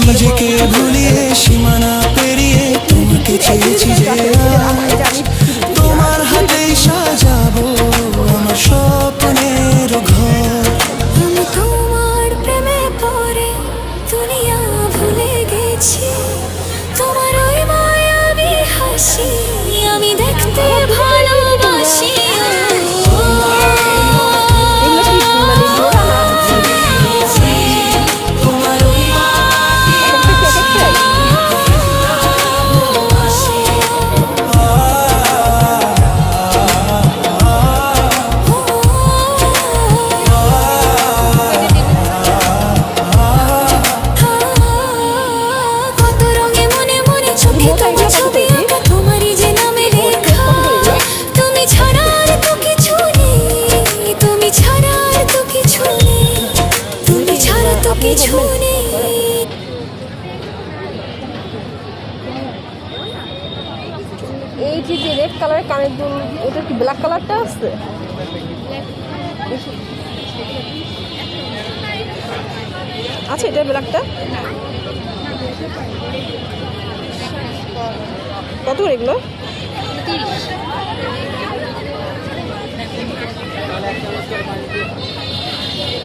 নিজেকে ভুলিয়ে সীমানা পেরিয়ে তোমাকে চেয়েছি যে আজ তোমার হাতেই সাজাবো আমার স্বপ্নের ঘর। আমি তোমার প্রেমে পড়ে দুনিয়া ভুলে গেছি, তোমার ওই মায়াবী হাসি আমি দেখতে ভালোবাসি। কত রঙে মনে মনে চোখে তোমার ছবি আঁকা, তোমারই যে নামে লেখা। তুমি ছাড়া আর তো কিছু নেই, তুমি ছাড়া আর তো কিছু নেই, তুমি ছাড়া তো কিছু নেই। এই যে যে রেড কালারের কানের দুল, এটা কি ব্ল্যাক কালারটা আছে? আচ্ছা, এটা ব্ল্যাকটা কত করে এগুলো?